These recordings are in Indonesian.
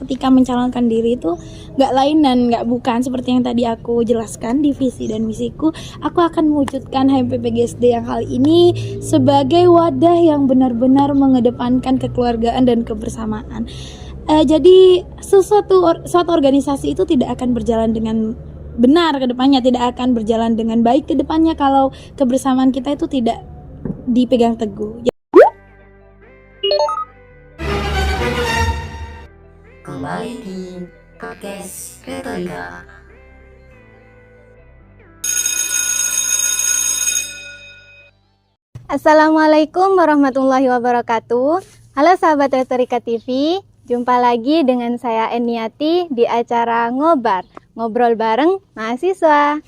ketika mencalonkan diri itu nggak lain dan nggak bukan seperti yang tadi aku jelaskan di visi dan misiku. Aku akan mewujudkan HMP PGSD yang kali ini sebagai wadah yang benar-benar mengedepankan kekeluargaan dan kebersamaan. Jadi suatu organisasi itu tidak akan berjalan dengan benar ke depannya, tidak akan berjalan dengan baik ke depannya kalau kebersamaan kita itu tidak dipegang teguh. Kembali di podcast Retorika. Assalamualaikum warahmatullahi wabarakatuh. Halo sahabat Retorika TV, jumpa lagi dengan saya Eniati di acara Ngobrol bareng mahasiswa.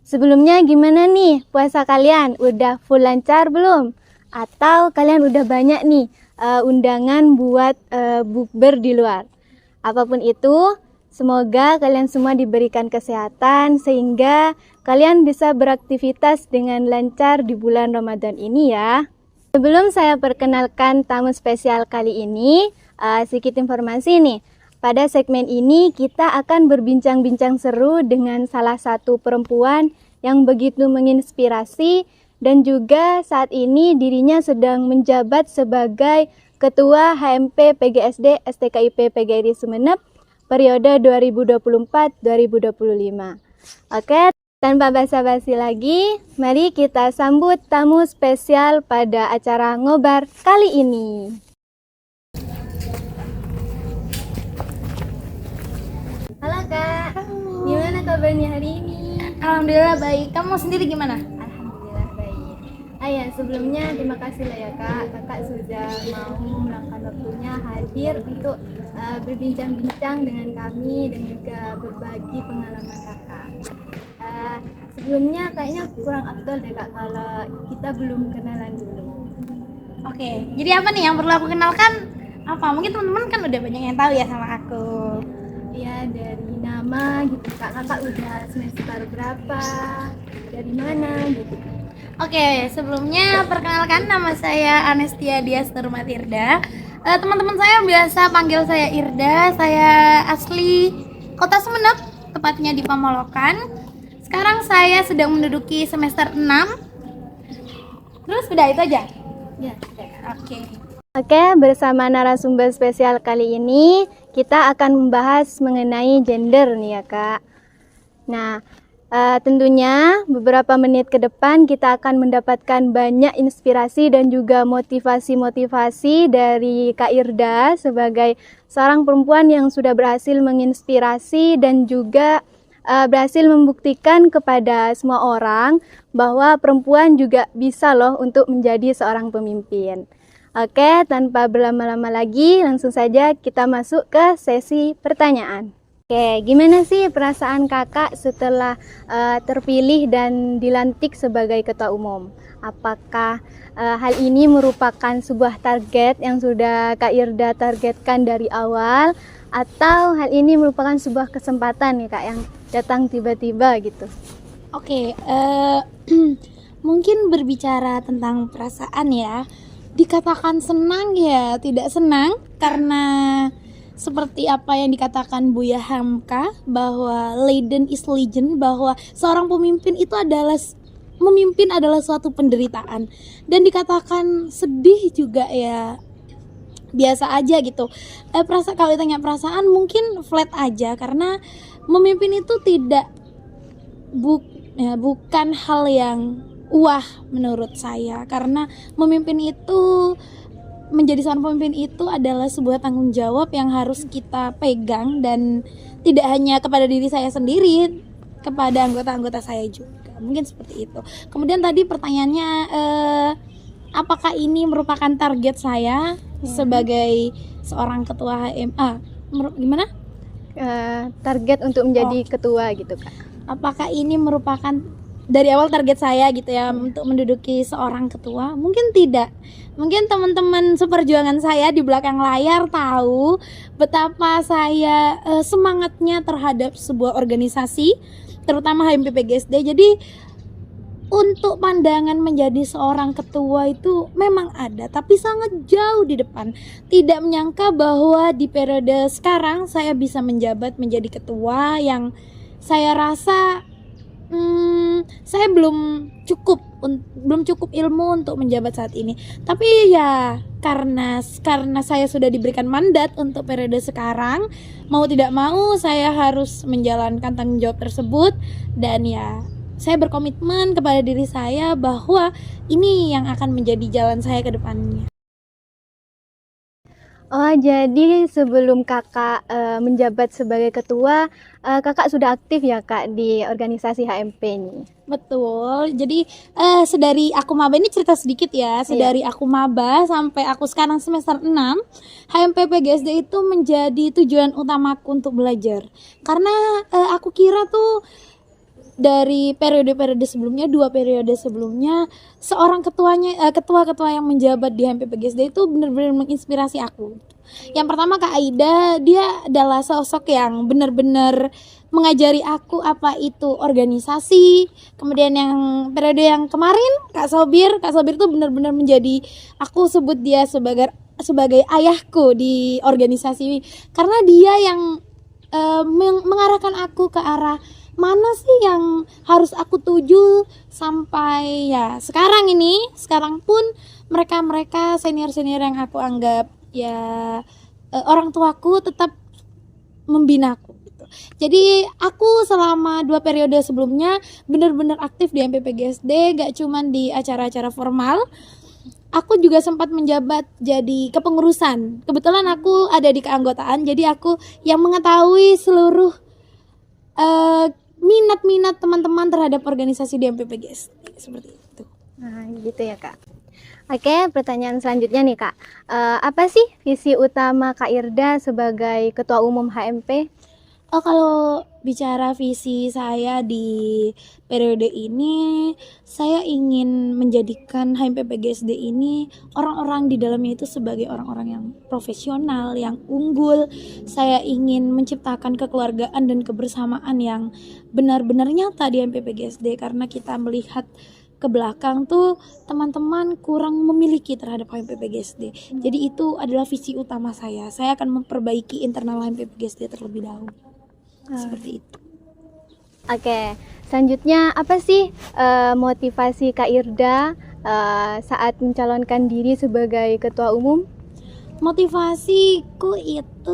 Sebelumnya gimana nih puasa kalian? Udah full lancar belum? Atau kalian udah banyak nih undangan buat bukber di luar? Apapun itu, semoga kalian semua diberikan kesehatan sehingga kalian bisa beraktivitas dengan lancar di bulan Ramadan ini ya. Sebelum saya perkenalkan tamu spesial kali ini, sedikit informasi nih. Pada segmen ini kita akan berbincang-bincang seru dengan salah satu perempuan yang begitu menginspirasi dan juga saat ini dirinya sedang menjabat sebagai Ketua HMP PGSD STKIP PGRI Sumeneb periode 2024-2025. Oke, tanpa basa-basi lagi, mari kita sambut tamu spesial pada acara Ngobar kali ini. Halo Kak, gimana kabarnya hari ini? Alhamdulillah baik. Kamu sendiri gimana? Alhamdulillah baik. Sebelumnya terima kasih lah ya Kakak sudah mau meluangkan waktunya hadir untuk berbincang-bincang dengan kami dan juga berbagi pengalaman Kakak. Sebelumnya kayaknya kurang afdol deh Kak kalau kita belum kenalan dulu. Oke, jadi apa nih yang perlu aku kenalkan? Apa? Mungkin teman-teman kan udah banyak yang tahu ya sama aku. Ya dari nama gitu Kak, Kakak udah semester berapa? Dari mana gitu? Oke, sebelumnya perkenalkan nama saya Anestia Dias Nurmatirda. Teman-teman saya biasa panggil saya Irda. Saya asli Kota Sumeneb, tepatnya di Pamolokan. Sekarang saya sedang menduduki semester 6. Terus udah itu aja? Ya, Oke, bersama narasumber spesial kali ini kita akan membahas mengenai gender nih ya Kak. Nah, tentunya beberapa menit ke depan kita akan mendapatkan banyak inspirasi dan juga motivasi-motivasi dari Kak Irda sebagai seorang perempuan yang sudah berhasil menginspirasi dan juga berhasil membuktikan kepada semua orang bahwa perempuan juga bisa loh untuk menjadi seorang pemimpin. Oke, tanpa berlama-lama lagi, langsung saja kita masuk ke sesi pertanyaan. Oke, gimana sih perasaan Kakak setelah terpilih dan dilantik sebagai Ketua Umum? Apakah hal ini merupakan sebuah target yang sudah Kak Irda targetkan dari awal? Atau hal ini merupakan sebuah kesempatan nih Kak yang datang tiba-tiba gitu? Oke, mungkin berbicara tentang perasaan ya, dikatakan senang ya tidak senang karena seperti apa yang dikatakan Buya Hamka bahwa Leiden is legend, bahwa seorang pemimpin itu memimpin adalah suatu penderitaan, dan dikatakan sedih juga ya biasa aja gitu. Kalau ditanya perasaan mungkin flat aja karena memimpin itu bukan hal yang wah menurut saya, karena menjadi seorang pemimpin itu adalah sebuah tanggung jawab yang harus kita pegang, dan tidak hanya kepada diri saya sendiri, kepada anggota-anggota saya juga. Mungkin seperti itu. Kemudian tadi pertanyaannya, apakah ini merupakan target saya sebagai seorang ketua HMA? Gimana? Target untuk menjadi ketua gitu Kak. Apakah ini merupakan dari awal target saya gitu ya untuk menduduki seorang ketua? Mungkin tidak. Mungkin teman-teman seperjuangan saya di belakang layar tahu betapa saya semangatnya terhadap sebuah organisasi, terutama HMP PGSD. Jadi untuk pandangan menjadi seorang ketua itu memang ada, tapi sangat jauh di depan. Tidak menyangka bahwa di periode sekarang saya bisa menjabat menjadi ketua yang saya rasa saya belum cukup ilmu untuk menjabat saat ini. Tapi ya karena saya sudah diberikan mandat untuk periode sekarang, mau tidak mau saya harus menjalankan tanggung jawab tersebut. Dan ya saya berkomitmen kepada diri saya bahwa ini yang akan menjadi jalan saya ke depannya. Oh, jadi sebelum kakak menjabat sebagai ketua, kakak sudah aktif ya kak di organisasi HMP ini? Betul. Jadi sedari aku maba ini cerita sedikit ya. Sedari aku maba sampai aku sekarang semester 6, HMP PGSD itu menjadi tujuan utamaku untuk belajar. Karena aku kira tuh dari periode-periode sebelumnya, 2 periode sebelumnya, seorang ketua-ketua yang menjabat di HMP PGSD itu benar-benar menginspirasi aku. Yang pertama Kak Aida, dia adalah sosok yang benar-benar mengajari aku apa itu organisasi. Kemudian yang periode yang kemarin Kak Sobir itu benar-benar menjadi, aku sebut dia sebagai ayahku di organisasi, karena dia yang mengarahkan aku ke arah mana sih yang harus aku tuju sampai ya sekarang pun mereka senior-senior yang aku anggap ya orang tuaku tetap membinaku gitu. Jadi aku selama 2 periode sebelumnya benar-benar aktif di MPPGSD, gak cuman di acara-acara formal. Aku juga sempat menjabat jadi kepengurusan. Kebetulan aku ada di keanggotaan, jadi aku yang mengetahui seluruh minat-minat teman-teman terhadap organisasi di MPPGSD, seperti itu. Nah, gitu ya kak. Oke, pertanyaan selanjutnya nih kak. Apa sih visi utama Kak Irda sebagai Ketua Umum HMP? Kalau bicara visi saya di periode ini, saya ingin menjadikan HMP PGSD ini orang-orang di dalamnya itu sebagai orang-orang yang profesional, yang unggul. Saya ingin menciptakan kekeluargaan dan kebersamaan yang benar-benar nyata di HMP PGSD, karena kita melihat ke belakang tuh teman-teman kurang memiliki terhadap HMP PGSD. Jadi itu adalah visi utama saya. Saya akan memperbaiki internal HMP PGSD terlebih dahulu. Seperti itu. Oke, selanjutnya apa sih motivasi Kak Irda saat mencalonkan diri sebagai Ketua Umum? Motivasiku itu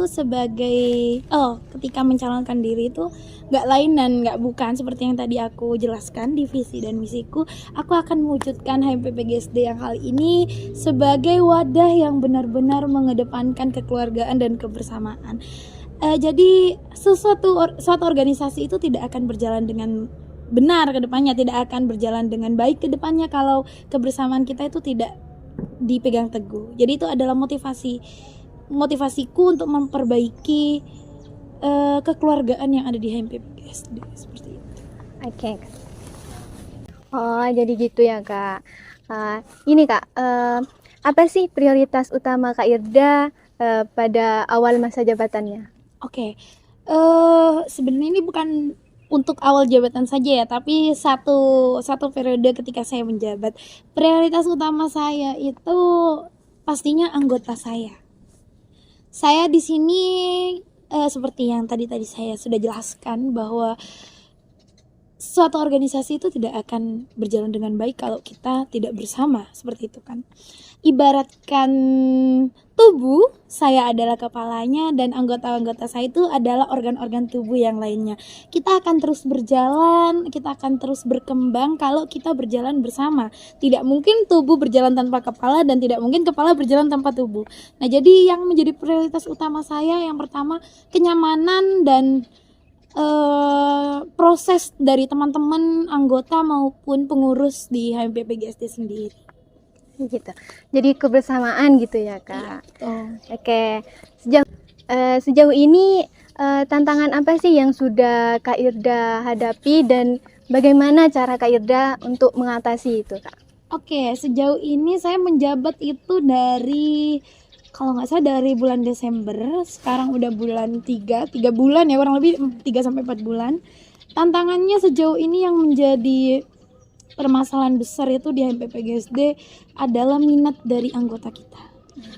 ketika mencalonkan diri itu gak lain dan gak bukan seperti yang tadi aku jelaskan di visi dan misiku. Aku akan mewujudkan HMP PGSD yang kali ini sebagai wadah yang benar-benar mengedepankan kekeluargaan dan kebersamaan. Jadi suatu organisasi itu tidak akan berjalan dengan benar ke depannya, tidak akan berjalan dengan baik ke depannya kalau kebersamaan kita itu tidak dipegang teguh. Jadi itu adalah motivasiku untuk memperbaiki kekeluargaan yang ada di HMP PGSD, seperti itu. Oke. Oh, jadi gitu ya kak. Ini kak, apa sih prioritas utama Kak Irda pada awal masa jabatannya? Oke, sebenarnya ini bukan untuk awal jabatan saja ya, tapi satu periode ketika saya menjabat, prioritas utama saya itu pastinya anggota saya. Saya di sini seperti yang tadi saya sudah jelaskan bahwa suatu organisasi itu tidak akan berjalan dengan baik kalau kita tidak bersama, seperti itu kan. Ibaratkan tubuh, saya adalah kepalanya dan anggota-anggota saya itu adalah organ-organ tubuh yang lainnya. Kita akan terus berjalan, kita akan terus berkembang kalau kita berjalan bersama. Tidak mungkin tubuh berjalan tanpa kepala dan tidak mungkin kepala berjalan tanpa tubuh. Nah, jadi yang menjadi prioritas utama saya yang pertama kenyamanan dan proses dari teman-teman anggota maupun pengurus di HMP PGSD sendiri. Gitu. Jadi kebersamaan gitu ya kak. Iya, Oke. Sejauh ini tantangan apa sih yang sudah Kak Irda hadapi dan bagaimana cara Kak Irda untuk mengatasi itu kak? Oke, sejauh ini saya menjabat itu dari, kalau nggak salah dari bulan Desember, sekarang udah bulan 3 bulan ya, kurang lebih 3-4 bulan. Tantangannya sejauh ini yang menjadi permasalahan besar itu di HMPPGSD adalah minat dari anggota kita.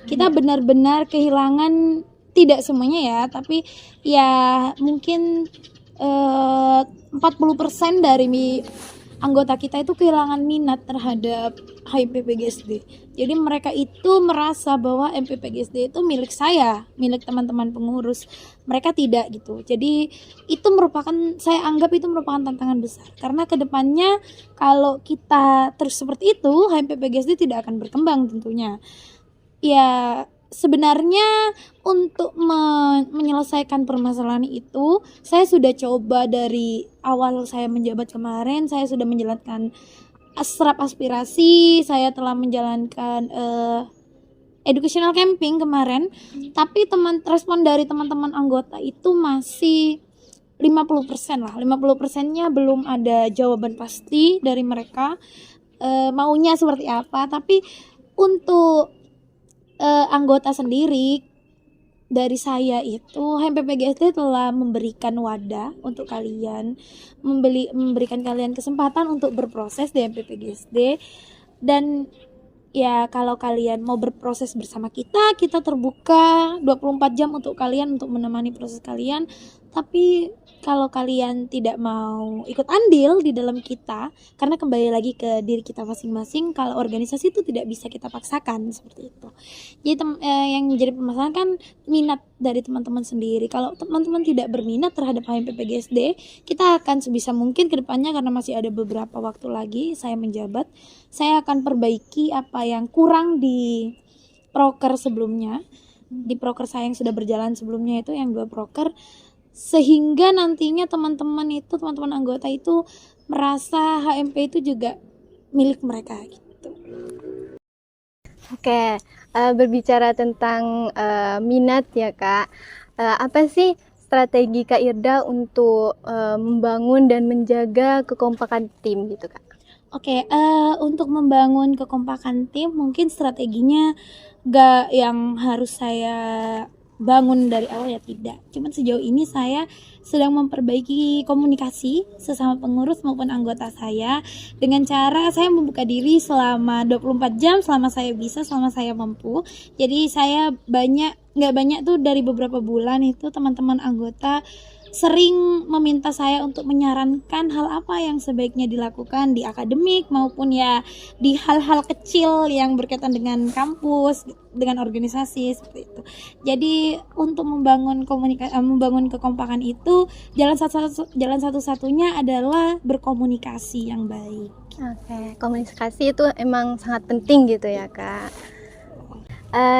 Kita benar-benar kehilangan, tidak semuanya ya, tapi ya mungkin 40% dari anggota kita itu kehilangan minat terhadap HMPPGSD. Jadi mereka itu merasa bahwa MPPGSD itu milik saya, milik teman-teman pengurus. Mereka tidak gitu. Jadi itu saya anggap itu merupakan tantangan besar. Karena kedepannya kalau kita terus seperti itu, HMPPGSD tidak akan berkembang tentunya. Ya sebenarnya untuk menyelesaikan permasalahan itu, saya sudah coba dari awal saya menjabat kemarin. Saya sudah menjalankan serap aspirasi, saya telah menjalankan educational camping kemarin, tapi respon dari teman-teman anggota itu masih 50% lah. 50%-nya belum ada jawaban pasti dari mereka maunya seperti apa. Tapi untuk anggota sendiri dari saya itu, HMPPGSD telah memberikan wadah untuk kalian, memberikan kalian kesempatan untuk berproses di HMPPGSD. Dan ya kalau kalian mau berproses bersama kita terbuka 24 jam untuk kalian, untuk menemani proses kalian. Tapi kalau kalian tidak mau ikut andil di dalam kita, karena kembali lagi ke diri kita masing-masing, kalau organisasi itu tidak bisa kita paksakan seperti itu. Jadi yang menjadi permasalahan kan minat dari teman-teman sendiri. Kalau teman-teman tidak berminat terhadap HMPPGSD, kita akan sebisa mungkin ke depannya, karena masih ada beberapa waktu lagi saya menjabat, saya akan perbaiki apa yang kurang di proker sebelumnya, di proker saya yang sudah berjalan sebelumnya itu, yang 2 proker, sehingga nantinya teman-teman anggota itu merasa HMP itu juga milik mereka gitu. Oke, berbicara tentang minat ya Kak, apa sih strategi Kak Irda untuk membangun dan menjaga kekompakan tim gitu Kak? Oke, untuk membangun kekompakan tim mungkin strateginya gak yang harus saya bangun dari awal, ya tidak. Cuman sejauh ini saya sedang memperbaiki komunikasi sesama pengurus maupun anggota saya dengan cara saya membuka diri selama 24 jam selama saya bisa, selama saya mampu. Jadi saya nggak banyak tuh, dari beberapa bulan itu teman-teman anggota sering meminta saya untuk menyarankan hal apa yang sebaiknya dilakukan di akademik maupun ya di hal-hal kecil yang berkaitan dengan kampus, dengan organisasi seperti itu. Jadi untuk membangun kekompakan itu, jalan satu-satunya adalah berkomunikasi yang baik. Oke, komunikasi itu emang sangat penting gitu ya Kak.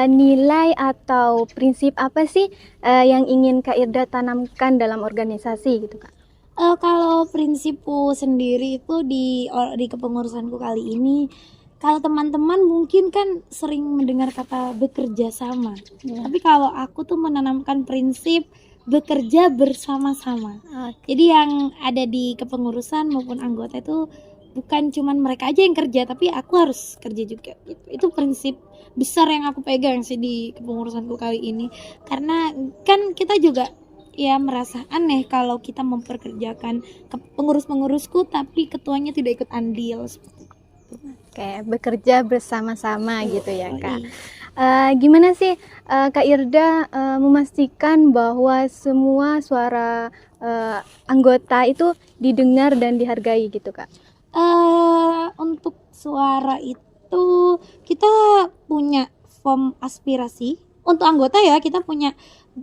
Nilai atau prinsip apa sih yang ingin Kak Irda tanamkan dalam organisasi gitu Kak? Kalau prinsipku sendiri itu di kepengurusanku kali ini, kalau teman-teman mungkin kan sering mendengar kata bekerja sama, tapi kalau aku tuh menanamkan prinsip bekerja bersama-sama. Jadi yang ada di kepengurusan maupun anggota itu bukan cuman mereka aja yang kerja, tapi aku harus kerja juga gitu. Itu prinsip besar yang aku pegang sih di kepengurusanku kali ini, karena kan kita juga ya merasa aneh kalau kita memperkerjakan pengurus-pengurusku tapi ketuanya tidak ikut andil seperti itu. Oke, bekerja bersama-sama gitu ya Kak. Gimana sih Kak Irda memastikan bahwa semua suara anggota itu didengar dan dihargai gitu Kak? Untuk suara itu kita punya form aspirasi. Untuk anggota ya, kita punya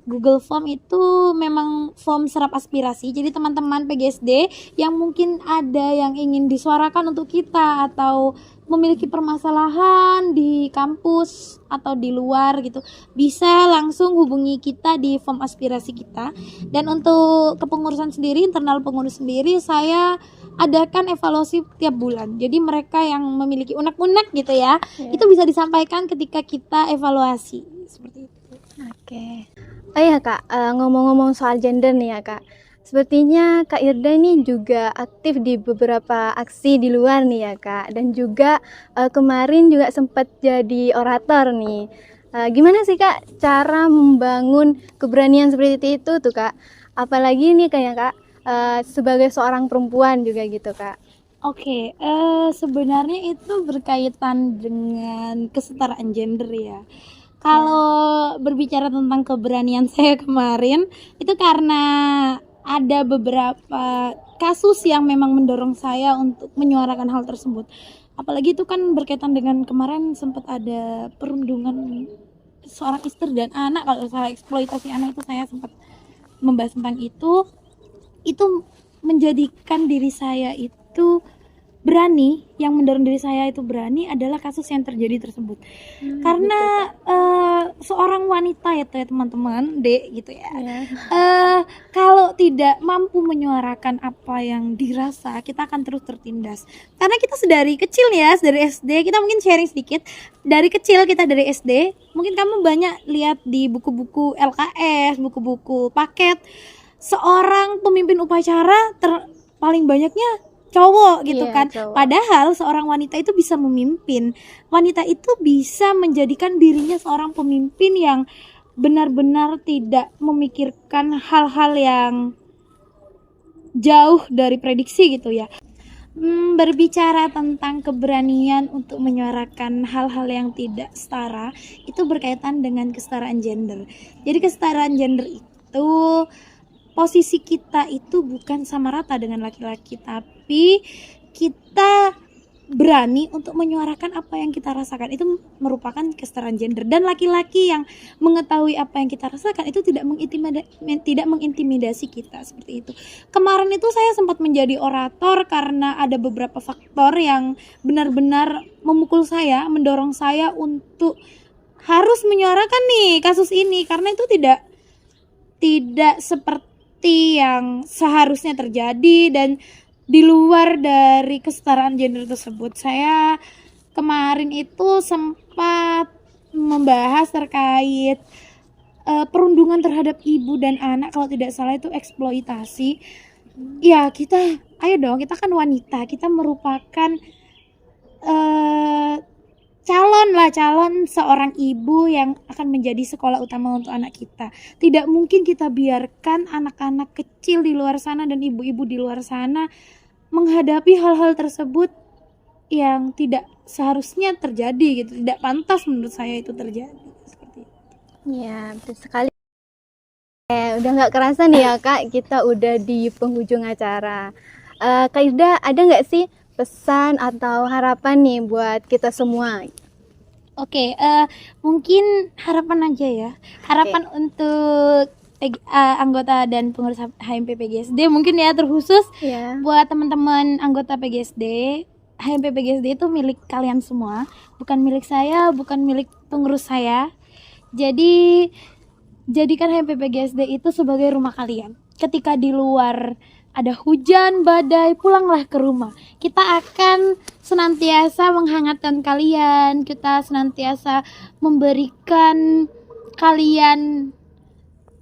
Google Form, itu memang form serap aspirasi. Jadi teman-teman PGSD yang mungkin ada yang ingin disuarakan untuk kita atau memiliki permasalahan di kampus atau di luar gitu, bisa langsung hubungi kita di form aspirasi kita. Dan untuk kepengurusan sendiri, internal pengurus sendiri, saya adakan evaluasi tiap bulan. Jadi mereka yang memiliki unek-unek gitu ya, itu bisa disampaikan ketika kita evaluasi seperti itu. Oke. Oh iya Kak, ngomong-ngomong soal gender nih ya Kak, sepertinya Kak Irda ini juga aktif di beberapa aksi di luar nih ya Kak, dan juga kemarin juga sempat jadi orator nih. Gimana sih Kak cara membangun keberanian seperti itu tuh Kak? Apalagi nih kayak Kak sebagai seorang perempuan juga gitu Kak. Oke, sebenarnya itu berkaitan dengan kesetaraan gender ya. Kalau berbicara tentang keberanian saya kemarin, itu karena ada beberapa kasus yang memang mendorong saya untuk menyuarakan hal tersebut. Apalagi itu kan berkaitan dengan kemarin sempat ada perundungan seorang istri dan anak, kalau salah eksploitasi anak, itu saya sempat membahas tentang itu menjadikan diri saya itu berani, yang mendorong diri saya itu berani adalah kasus yang terjadi tersebut. Karena seorang wanita ya teman-teman, Dek gitu ya. Kalau tidak mampu menyuarakan apa yang dirasa, kita akan terus tertindas. Karena kita dari kecil ya, dari SD, kita mungkin sharing sedikit. Dari kecil kita dari SD, mungkin kamu banyak lihat di buku-buku LKS, buku-buku paket, seorang pemimpin upacara paling banyaknya cowok gitu kan. Cowok. Padahal seorang wanita itu bisa memimpin. Wanita itu bisa menjadikan dirinya seorang pemimpin yang benar-benar tidak memikirkan hal-hal yang jauh dari prediksi gitu ya. Berbicara tentang keberanian untuk menyuarakan hal-hal yang tidak setara, itu berkaitan dengan kesetaraan gender. Jadi kesetaraan gender itu, posisi kita itu bukan sama rata dengan laki-laki, tapi kita berani untuk menyuarakan apa yang kita rasakan. Itu merupakan kesetaraan gender. Dan laki-laki yang mengetahui apa yang kita rasakan itu tidak mengintimidasi kita, seperti itu. Kemarin itu saya sempat menjadi orator karena ada beberapa faktor yang benar-benar memukul saya, mendorong saya untuk harus menyuarakan nih kasus ini, karena itu tidak seperti yang seharusnya terjadi dan di luar dari kesetaraan gender tersebut. Saya kemarin itu sempat membahas terkait perundungan terhadap ibu dan anak, kalau tidak salah itu eksploitasi. Ya kita, ayo dong, kita kan wanita, kita merupakan calon seorang ibu yang akan menjadi sekolah utama untuk anak kita. Tidak mungkin kita biarkan anak-anak kecil di luar sana dan ibu-ibu di luar sana menghadapi hal-hal tersebut yang tidak seharusnya terjadi gitu. Tidak pantas menurut saya itu terjadi seperti itu. Ya, betul sekali. Udah nggak kerasa nih ya Kak, kita udah di penghujung acara. Kak Ida, ada nggak sih pesan atau harapan nih buat kita semua? Oke, mungkin harapan aja ya. Harapan untuk anggota dan pengurus HMP PGSD mungkin ya, terkhusus buat teman-teman anggota PGSD. HMP PGSD itu milik kalian semua, bukan milik saya, bukan milik pengurus saya. Jadi jadikan HMP PGSD itu sebagai rumah kalian. Ketika di luar ada hujan, badai, pulanglah ke rumah. Kita akan senantiasa menghangatkan kalian, kita senantiasa memberikan kalian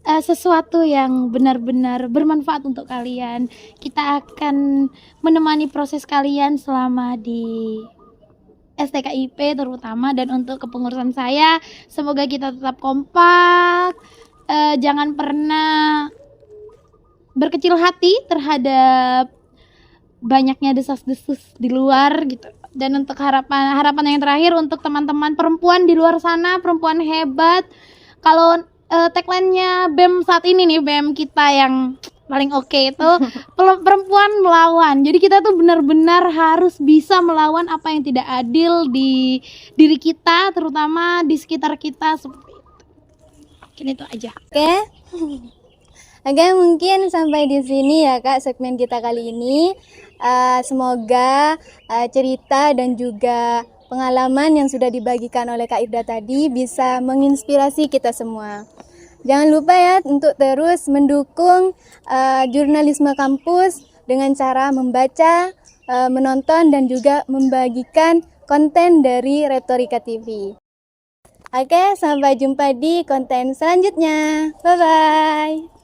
sesuatu yang benar-benar bermanfaat untuk kalian. Kita akan menemani proses kalian selama di STKIP terutama. Dan untuk kepengurusan saya, semoga kita tetap kompak, jangan pernah berkecil hati terhadap banyaknya desas-desus di luar gitu. Dan untuk harapan yang terakhir untuk teman-teman perempuan di luar sana, perempuan hebat. Kalau tagline-nya BEM saat ini nih, BEM kita yang paling oke itu perempuan melawan. Jadi kita tuh benar-benar harus bisa melawan apa yang tidak adil di diri kita, terutama di sekitar kita, seperti itu. Mungkin itu aja. Oke, mungkin sampai di sini ya Kak segmen kita kali ini. Semoga cerita dan juga pengalaman yang sudah dibagikan oleh Kak Irda tadi bisa menginspirasi kita semua. Jangan lupa ya untuk terus mendukung jurnalisme kampus dengan cara membaca, menonton dan juga membagikan konten dari Retorika TV. Oke, sampai jumpa di konten selanjutnya. Bye-bye.